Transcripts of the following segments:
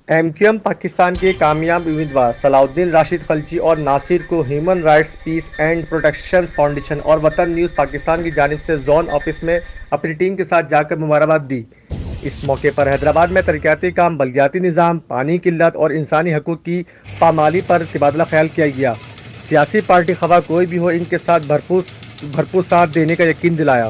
M Q M Pakistan کے کامیاب امیدوار صلاح الدین راشد خلجی اور ناصر کو human rights piece and protection foundation اور وطن نیوز پاکستان کی جانب سے زون آفس میں اپنی ٹیم کے ساتھ جا کر مبارکباد دی۔ اس موقع پر حیدرآباد میں ترقیاتی کام، بلدیاتی نظام، پانی قلت اور انسانی حقوق کی پامالی پر تبادلہ خیال کیا گیا۔ سیاسی پارٹی خواہ کوئی بھی ہو، ان کے ساتھ بھرپور ساتھ دینے کا یقین دلایا۔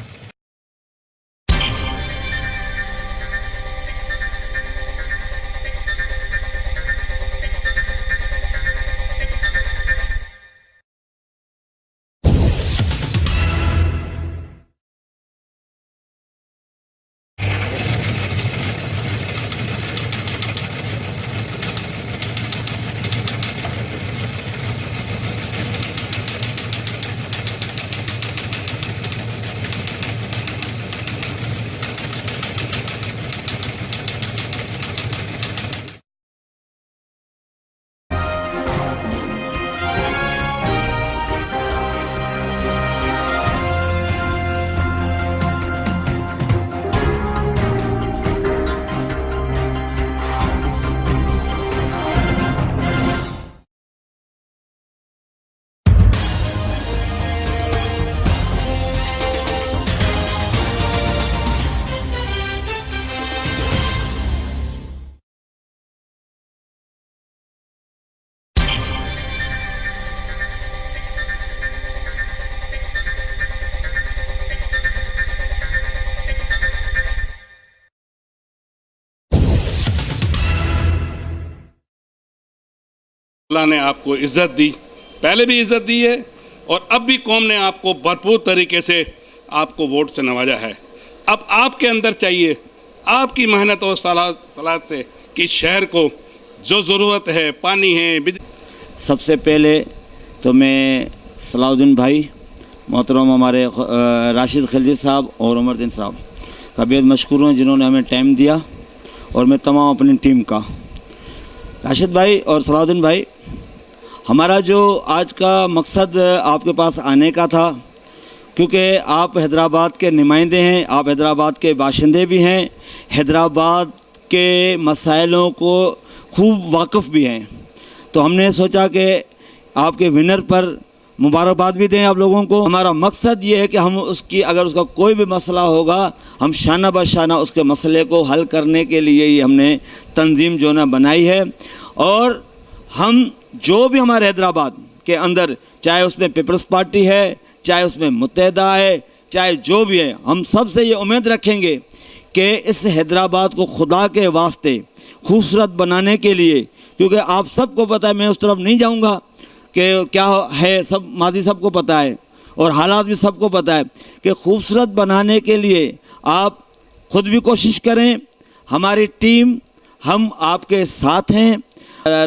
اللہ نے آپ کو عزت دی، پہلے بھی عزت دی ہے اور اب بھی قوم نے آپ کو بھرپور طریقے سے آپ کو ووٹ سے نوازا ہے۔ اب آپ کے اندر چاہیے آپ کی محنت اور صلاحیت سے کہ شہر کو جو ضرورت ہے، پانی ہے، سب سے پہلے تو میں صلاح الدین بھائی، محترم ہمارے راشد خلجی صاحب اور عمر الدین صاحب کا بہت مشکور ہوں جنہوں نے ہمیں ٹائم دیا، اور میں تمام اپنی ٹیم کا۔ راشد بھائی اور صلاح الدین بھائی، ہمارا جو آج کا مقصد آپ کے پاس آنے کا تھا، کیونکہ آپ حیدرآباد کے نمائندے ہیں، آپ حیدرآباد کے باشندے بھی ہیں، حیدرآباد کے مسائلوں کو خوب واقف بھی ہیں، تو ہم نے سوچا کہ آپ کے ونر پر مبارکباد بھی دیں آپ لوگوں کو۔ ہمارا مقصد یہ ہے کہ ہم اگر اس کا کوئی بھی مسئلہ ہوگا، ہم شانہ بہ شانہ اس کے مسئلے کو حل کرنے کے لیے ہی ہم نے تنظیم جو نا بنائی ہے، اور ہم جو بھی ہمارے حیدرآباد کے اندر، چاہے اس میں پیپلز پارٹی ہے، چاہے اس میں متحدہ ہے، چاہے جو بھی ہے، ہم سب سے یہ امید رکھیں گے کہ اس حیدرآباد کو خدا کے واسطے خوبصورت بنانے کے لیے، کیونکہ آپ سب کو پتہ ہے، میں اس طرف نہیں جاؤں گا کہ کیا ہے، سب ماضی سب کو پتہ ہے اور حالات بھی سب کو پتہ ہے، کہ خوبصورت بنانے کے لیے آپ خود بھی کوشش کریں، ہماری ٹیم، ہم آپ کے ساتھ ہیں،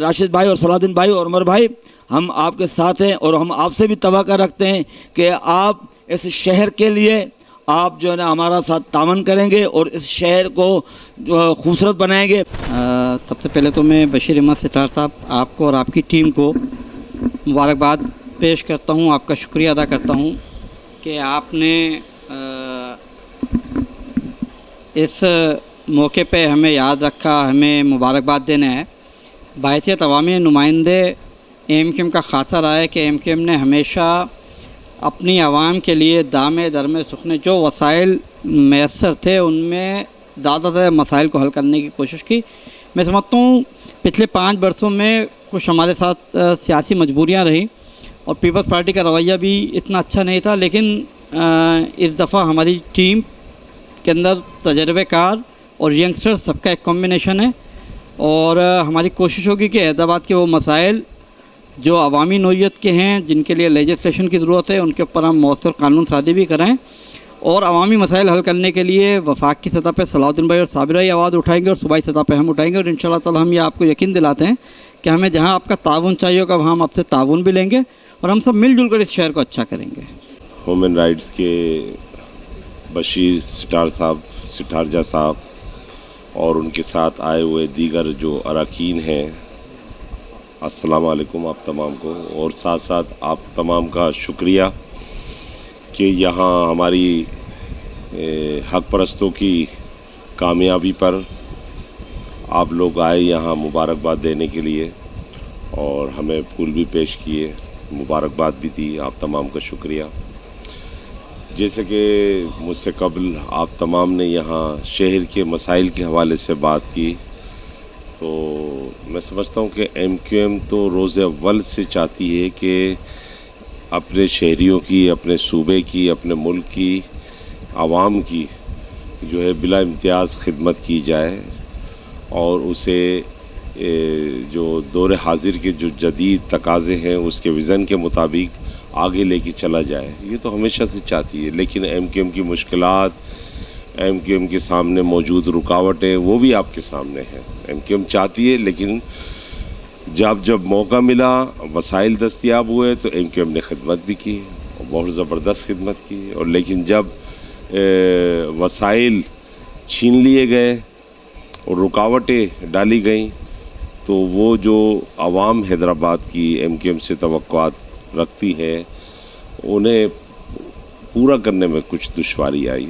راشد بھائی اور صلاح الدین بھائی اور عمر بھائی، ہم آپ کے ساتھ ہیں، اور ہم آپ سے بھی توقع رکھتے ہیں کہ آپ اس شہر کے لیے آپ جو ہے نا ہمارا ساتھ تعاون کریں گے اور اس شہر کو جو خوبصورت بنائیں گے۔ سب سے پہلے تو میں بشیر احمد ستار صاحب، آپ کو اور آپ کی ٹیم کو مبارکباد پیش کرتا ہوں، آپ کا شکریہ ادا کرتا ہوں کہ آپ نے اس موقع پہ ہمیں یاد رکھا، ہمیں مبارکباد دینا ہے۔ بحیثیت عوامی نمائندے ایم کیو ایم کا خاصہ رہا ہے کہ ایم کیو ایم نے ہمیشہ اپنی عوام کے لیے دامے درمے سکھنے جو وسائل میسر تھے ان میں زیادہ سے مسائل کو حل کرنے کی کوشش کی۔ میں سمجھتا ہوں پچھلے 5 برسوں میں کچھ ہمارے ساتھ سیاسی مجبوریاں رہیں اور پیپلز پارٹی کا رویہ بھی اتنا اچھا نہیں تھا، لیکن اس دفعہ ہماری ٹیم کے اندر تجربے کار اور ینگسٹر سب کا ایک کمبینیشن ہے، اور ہماری کوشش ہوگی کہ حیدرآباد کے وہ مسائل جو عوامی نوعیت کے ہیں، جن کے لیے لیجسلیشن کی ضرورت ہے، ان کے اوپر ہم مؤثر قانون سازی بھی کریں، اور عوامی مسائل حل کرنے کے لیے وفاق کی سطح پہ صلاح الدین بھائی اور صابر بھائی آواز اٹھائیں گے، اور صوبائی سطح پہ ہم اٹھائیں گے، اور انشاءاللہ تعالی ہم یہ آپ کو یقین دلاتے ہیں کہ ہمیں جہاں آپ کا تعاون چاہیے ہوگا وہاں ہم آپ سے تعاون بھی لیں گے، اور ہم سب مل جل کر اس شہر کو اچھا کریں گے۔ ہیومن رائٹس کے بشیر سٹارجہ صاحب اور ان کے ساتھ آئے ہوئے دیگر جو اراکین ہیں، السلام علیکم آپ تمام کو، اور ساتھ ساتھ آپ تمام کا شکریہ کہ یہاں ہماری حق پرستوں کی کامیابی پر آپ لوگ آئے یہاں مبارکباد دینے کے لیے اور ہمیں پھول بھی پیش کیے, مبارکباد بھی دی. آپ تمام کا شکریہ. جیسے کہ مجھ سے قبل آپ تمام نے یہاں شہر کے مسائل کے حوالے سے بات کی, تو میں سمجھتا ہوں کہ ایم کیو ایم تو روز اول سے چاہتی ہے کہ اپنے شہریوں کی, اپنے صوبے کی, اپنے ملک کی عوام کی جو ہے بلا امتیاز خدمت کی جائے اور اسے جو دور حاضر کے جو جدید تقاضے ہیں اس کے وژن کے مطابق آگے لے کے چلا جائے. یہ تو ہمیشہ سے چاہتی ہے, لیکن ایم کیو ایم کی مشکلات, ایم کیو ایم کے سامنے موجود رکاوٹیں وہ بھی آپ کے سامنے ہیں. ایم کیو ایم چاہتی ہے, لیکن جب موقع ملا, وسائل دستیاب ہوئے تو ایم کیو ایم نے خدمت بھی کی, بہت زبردست خدمت کی. اور لیکن جب وسائل چھین لیے گئے اور رکاوٹیں ڈالی گئیں تو وہ جو عوام حیدرآباد کی ایم کیو ایم سے توقعات رکھتی ہے انہیں پورا کرنے میں کچھ دشواری آئی.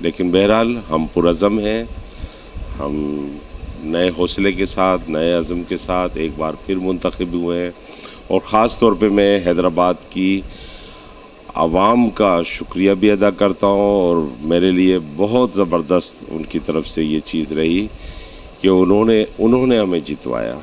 لیکن بہرحال ہم پرعزم ہیں, ہم نئے حوصلے کے ساتھ, نئے عزم کے ساتھ ایک بار پھر منتخب ہوئے ہیں. اور خاص طور پہ میں حیدرآباد کی عوام کا شکریہ بھی ادا کرتا ہوں, اور میرے لیے بہت زبردست ان کی طرف سے یہ چیز رہی کہ انہوں نے ہمیں جتوایا.